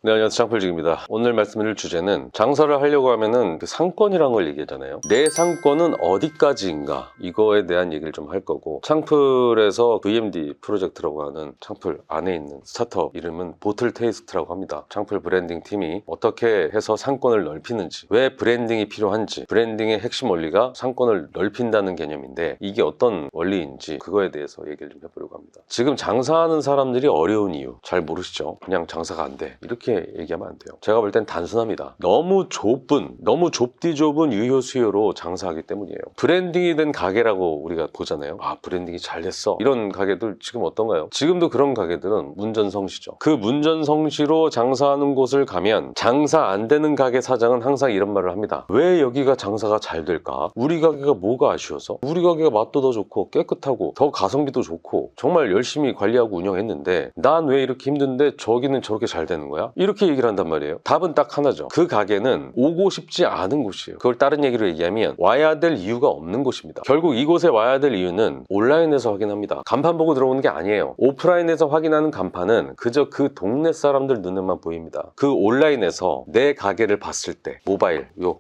네, 안녕하세요. 창풀직입니다. 오늘 말씀드릴 주제는 장사를 하려고 하면은 그 상권이란 걸 얘기하잖아요. 내 상권은 어디까지인가, 이거에 대한 얘기를 좀 할 거고, 창풀에서 VMD 프로젝트라고 하는 창풀 안에 있는 스타트업 이름은 보틀 테이스트라고 합니다. 창풀 브랜딩 팀이 어떻게 해서 상권을 넓히는지, 왜 브랜딩이 필요한지, 브랜딩의 핵심 원리가 상권을 넓힌다는 개념인데 이게 어떤 원리인지 그거에 대해서 얘기를 좀 해보려고 합니다. 지금 장사하는 사람들이 어려운 이유 잘 모르시죠? 그냥 장사가 안 돼, 이렇게 얘기하면 안 돼요. 제가 볼 땐 단순합니다. 너무 좁디 좁은 유효 수요로 장사하기 때문이에요. 브랜딩이 된 가게라고 우리가 보잖아요. 아, 브랜딩이 잘 됐어, 이런 가게들 지금 어떤가요? 지금도 그런 가게들은 문전성시죠. 그 문전성시로 장사하는 곳을 가면 장사 안 되는 가게 사장은 항상 이런 말을 합니다. 왜 여기가 장사가 잘 될까? 우리 가게가 뭐가 아쉬워서? 우리 가게가 맛도 더 좋고 깨끗하고 더 가성비도 좋고 정말 열심히 관리하고 운영했는데 난 왜 이렇게 힘든데 저기는 저렇게 잘 되는 거야? 이렇게 얘기를 한단 말이에요. 답은 딱 하나죠. 그 가게는 오고 싶지 않은 곳이에요. 그걸 다른 얘기로 얘기하면 와야 될 이유가 없는 곳입니다. 결국 이곳에 와야 될 이유는 온라인에서 확인합니다. 간판 보고 들어오는 게 아니에요. 오프라인에서 확인하는 간판은 그저 그 동네 사람들 눈에만 보입니다. 그 온라인에서 내 가게를 봤을 때,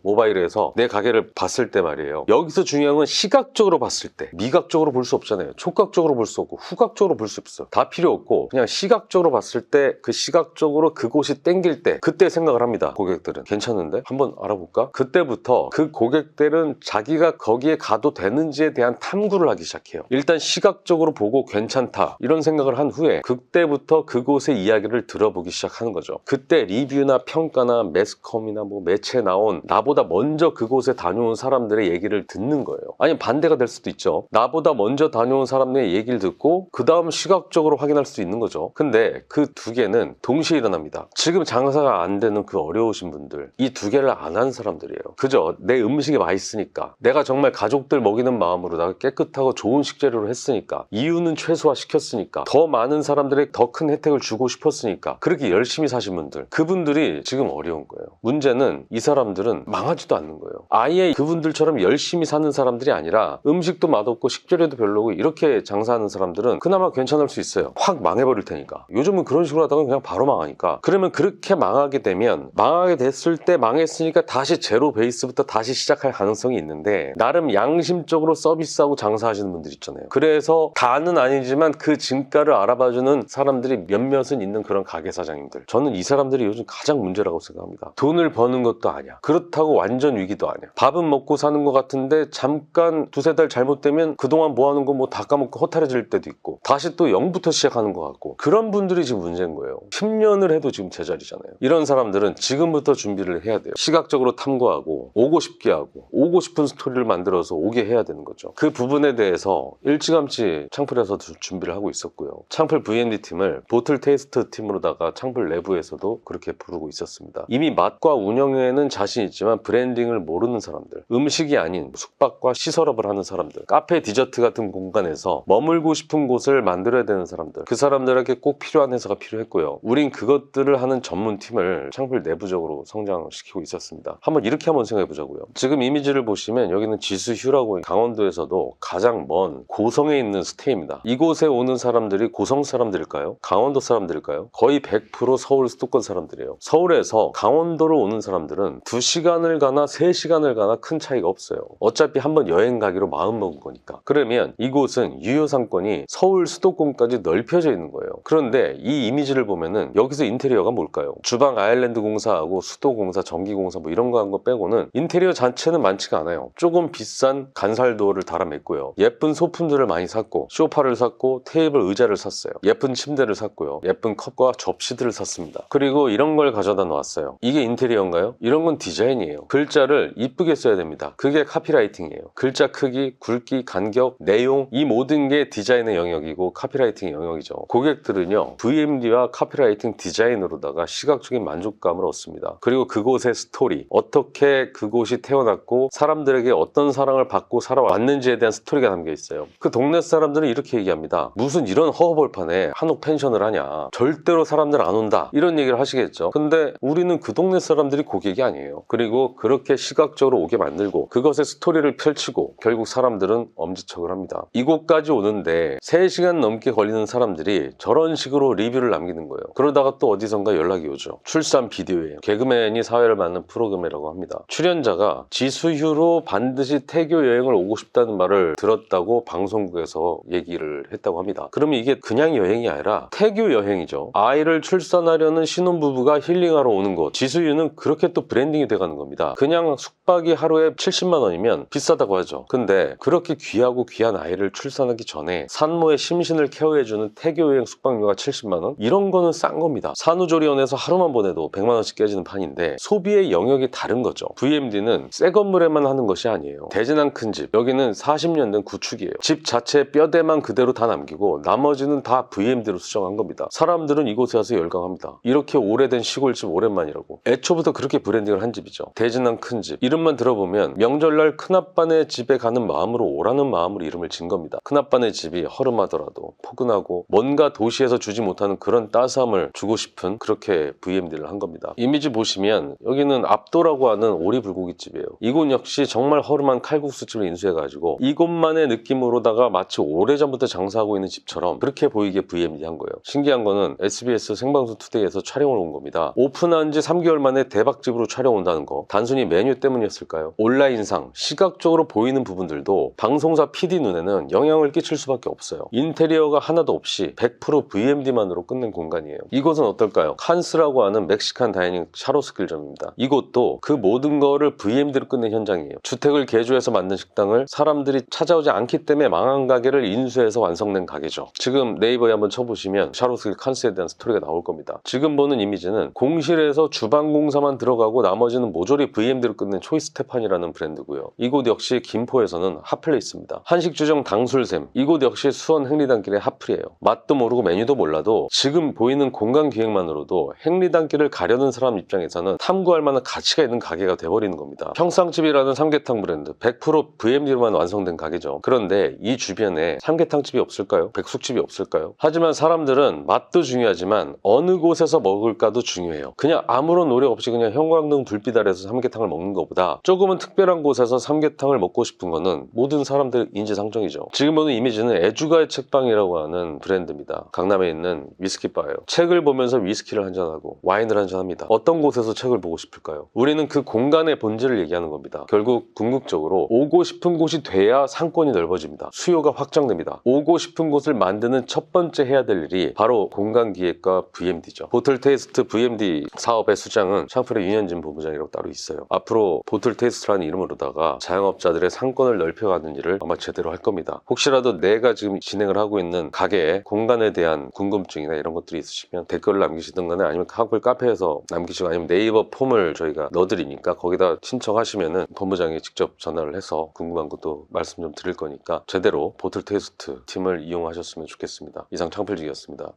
모바일에서 내 가게를 봤을 때 말이에요. 여기서 중요한 건 시각적으로 봤을 때, 미각적으로 볼 수 없잖아요. 촉각적으로 볼 수 없고 후각적으로 볼 수 없어요. 다 필요 없고 그냥 시각적으로 봤을 때, 그 시각적으로 그곳이 땡길 때, 그때 생각을 합니다. 고객들은 괜찮은데? 한번 알아볼까? 그때부터 그 고객들은 자기가 거기에 가도 되는지에 대한 탐구를 하기 시작해요. 일단 시각적으로 보고 괜찮다 이런 생각을 한 후에 그때부터 그곳의 이야기를 들어보기 시작하는 거죠. 그때 리뷰나 평가나 매스컴이나 뭐 매체에 나온 나보다 먼저 그곳에 다녀온 사람들의 얘기를 듣는 거예요. 아니, 반대가 될 수도 있죠. 나보다 먼저 다녀온 사람들의 얘기를 듣고 그 다음 시각적으로 확인할 수 있는 거죠. 근데 그 두 개는 동시에 일어납니다. 지금 장사가 안 되는 그 어려우신 분들, 이 두 개를 안 한 사람들이에요. 그죠? 내 음식이 맛있으니까, 내가 정말 가족들 먹이는 마음으로 내가 깨끗하고 좋은 식재료를 했으니까, 이유는 최소화 시켰으니까, 더 많은 사람들에게 더 큰 혜택을 주고 싶었으니까 그렇게 열심히 사신 분들, 그분들이 지금 어려운 거예요. 문제는 이 사람들은 망하지도 않는 거예요. 아예 그분들처럼 열심히 사는 사람들이 아니라 음식도 맛없고 식재료도 별로고 이렇게 장사하는 사람들은 그나마 괜찮을 수 있어요. 확 망해버릴 테니까. 요즘은 그런 식으로 하다가 그냥 바로 망하니까. 그러면 그렇게 망하게 되면, 망하게 됐을 때 망했으니까 다시 제로 베이스부터 다시 시작할 가능성이 있는데, 나름 양심적으로 서비스하고 장사하시는 분들 있잖아요. 그래서 다는 아니지만 그 진가를 알아봐주는 사람들이 몇몇은 있는 그런 가게 사장님들, 저는 이 사람들이 요즘 가장 문제라고 생각합니다. 돈을 버는 것도 아니야. 그렇다고 완전 위기도 아니야. 밥은 먹고 사는 것 같은데 잠깐 두세 달 잘못되면 그동안 모아놓은 거 뭐 다 까먹고 허탈해질 때도 있고, 다시 또 0부터 시작하는 것 같고, 그런 분들이 지금 문제인 거예요. 10년을 해도 지금 제자리잖아요. 이런 사람들은 지금부터 준비를 해야 돼요. 시각적으로 탐구하고 오고 싶게 하고 오고 싶은 스토리를 만들어서 오게 해야 되는 거죠. 그 부분에 대해서 일찌감치 창풀에서 준비를 하고 있었고요. 창풀 VMD 팀을 보틀 테이스트 팀으로다가 창풀 내부에서도 그렇게 부르고 있었습니다. 이미 맛과 운영에는 자신 있지만 브랜딩을 모르는 사람들, 음식이 아닌 숙박과 시설업을 하는 사람들, 카페 디저트 같은 공간에서 머물고 싶은 곳을 만들어야 되는 사람들, 그 사람들에게 꼭 필요한 회사가 필요했고요. 우린 그것들을 하는 전문팀을 창풀 내부적으로 성장시키고 있었습니다. 이렇게 한번 생각해 보자고요. 지금 이미지를 보시면 여기는 지수휴라고 강원도에서도 가장 먼 고성에 있는 스테이입니다. 이곳에 오는 사람들이 고성 사람들일까요? 강원도 사람들일까요? 거의 100% 서울 수도권 사람들이에요. 서울에서 강원도로 오는 사람들은 2시간을 가나 3시간을 가나 큰 차이가 없어요. 어차피 한번 여행 가기로 마음먹은 거니까. 그러면 이곳은 유효상권이 서울 수도권까지 넓혀져 있는 거예요. 그런데 이 이미지를 보면은 여기서 인테리어가 뭘까요? 주방 아일랜드 공사하고 수도공사, 전기공사 뭐 이런 거 한 거 빼고는 인테리어 자체는 많지가 않아요. 조금 비싼 간살도어를 달아맸고요. 예쁜 소품들을 많이 샀고, 소파를 샀고, 테이블 의자를 샀어요. 예쁜 침대를 샀고요. 예쁜 컵과 접시들을 샀습니다. 그리고 이런 걸 가져다 놓았어요. 이게 인테리어인가요? 이런 건 디자인이에요. 글자를 이쁘게 써야 됩니다. 그게 카피라이팅이에요. 글자 크기, 굵기, 간격, 내용, 이 모든 게 디자인의 영역이고 카피라이팅의 영역이죠. 고객들은요, VMD와 카피라이팅 디자인으로다가 시각적인 만족감을 얻습니다. 그리고 그곳의 스토리, 어떻게 그곳이 태어났고 사람들에게 어떤 사랑을 받고 살아왔는지에 대한 스토리가 담겨 있어요. 그 동네 사람들은 이렇게 얘기합니다. 무슨 이런 허허벌판에 한옥 펜션을 하냐, 절대로 사람들 안 온다, 이런 얘기를 하시겠죠. 근데 우리는 그 동네 사람들이 고객이 아니에요. 그리고 그렇게 시각적으로 오게 만들고 그것의 스토리를 펼치고 결국 사람들은 엄지척을 합니다. 이곳까지 오는데 3시간 넘게 걸리는 사람들이 저런 이런 식으로 리뷰를 남기는 거예요. 그러다가 또 어디선가 연락이 오죠. 출산 비디오예요. 개그맨이 사회를 맡는 프로그램이라고 합니다. 출연자가 지수휴로 반드시 태교 여행을 오고 싶다는 말을 들었다고 방송국에서 얘기를 했다고 합니다. 그러면 이게 그냥 여행이 아니라 태교 여행이죠. 아이를 출산하려는 신혼부부가 힐링하러 오는 곳. 지수휴는 그렇게 또 브랜딩이 돼가는 겁니다. 그냥 숙박이 하루에 70만 원이면 비싸다고 하죠. 근데 그렇게 귀하고 귀한 아이를 출산하기 전에 산모의 심신을 케어해주는 태교 여행 숙박료가 70만 원? 이런 거는 싼 겁니다. 산후조리원에서 하루만 보내도 100만 원씩 깨지는 판인데 소비의 영역이 다른 거죠. VMD는 새 건물에만 하는 것이 아니에요. 대진한 큰 집, 여기는 40년 된 구축이에요. 집 자체의 뼈대만 그대로 다 남기고 나머지는 다 VMD로 수정한 겁니다. 사람들은 이곳에 와서 열광합니다. 이렇게 오래된 시골집 오랜만이라고. 애초부터 그렇게 브랜딩을 한 집이죠. 대진한 큰 집. 이름만 들어보면 명절날 큰아빠네 집에 가는 마음으로 오라는 마음으로 이름을 진 겁니다. 큰아빠네 집이 허름하더라도 포근하고 뭔가 도시에서 주지 못하는 그런 따스함을 주고 싶은 그렇게 VMD를 한 겁니다. 이미지 보시면 여기는 압도라고 하는 오리불고기집이에요. 이곳 역시 정말 허름한 칼국수집을 인수해가지고 이곳만의 느낌으로다가 마치 오래전부터 장사하고 있는 집처럼 그렇게 보이게 VMD 한 거예요. 신기한 거는 SBS 생방송 투데이에서 촬영을 온 겁니다. 오픈한 지 3개월 만에 대박집으로 촬영 온다는 거 단순히 메뉴 때문이었을까요? 온라인상 시각적으로 보이는 부분들도 방송사 PD 눈에는 영향을 끼칠 수밖에 없어요. 인테리어가 하나도 없이 100% VMD만으로 끝낸 공간이에요. 이곳은 어떨까요? 칸스라고 하는 멕시칸 다이닝 샤로스길점입니다. 이곳도 그 모든 거를 VMD로 끝낸 현장이에요. 주택을 개조해서 만든 식당을 사람들이 찾아오지 않기 때문에 망한 가게를 인수해서 완성된 가게죠. 지금 네이버에 한번 쳐보시면 샤로스길 칸스에 대한 스토리가 나올 겁니다. 지금 보는 이미지는 공실에서 주방 공사만 들어가고 나머지는 모조리 VMD로 끝낸 초이스테판이라는 브랜드고요. 이곳 역시 김포에서는 핫플레이스입니다. 한식주정 당술샘, 이곳 역시 수원 행리단길의 핫플이에요. 맛도 모르고 메뉴도 몰라도 지금 보이는 공간 기획만으로도 행리단길을 가려는 사람 입장에서는 탐구할 만한 가치가 있는 가게가 돼버리는 겁니다. 평상집이라는 삼계탕 브랜드 100% VMD로만 완성된 가게죠. 그런데 이 주변에 삼계탕집이 없을까요? 백숙집이 없을까요? 하지만 사람들은 맛도 중요하지만 어느 곳에서 먹을까도 중요해요. 그냥 아무런 노력 없이 그냥 형광등 불빛 아래서 삼계탕을 먹는 것보다 조금은 특별한 곳에서 삼계탕을 먹고 싶은 거는 모든 사람들의 인지상정이죠. 지금 보는 이미지는 애주가의 책방이라고 하는 브랜드입니다. 강남에 있는 위스키바예요. 책을 보면서 위스키를 한잔하고 와인을 한잔합니다. 어떤 곳에서 책을 보고 싶을까요? 우리는 그 공간의 본질을 얘기하는 겁니다. 결국 궁극적으로 오고 싶은 곳이 돼야 상권이 넓어집니다. 수요가 확장됩니다. 오고 싶은 곳을 만드는 첫 번째 해야 될 일이 바로 공간기획과 VMD죠. 보틀테이스트 VMD 사업의 수장은 샹플의 윤현진 본부장이라고 따로 있어요. 앞으로 보틀테이스트라는 이름으로다가 자영업자들의 상권을 넓혀가는 일을 아마 제대로 할 겁니다. 혹시라도 내가 지금 진행을 하고 있는 가게의 공간에 대한 궁금증이나 이런 것들이 있으시면 댓글을 남기시든 간에 아니면 카풀 카페에서 남기시고 아니면 네이버 폼을 저희가 넣어드리니까 거기다 신청하시면은 본부장이 직접 전화를 해서 궁금한 것도 말씀 좀 드릴 거니까 제대로 보틀테이스트 팀을 이용하셨으면 좋겠습니다. 이상 창필직이었습니다.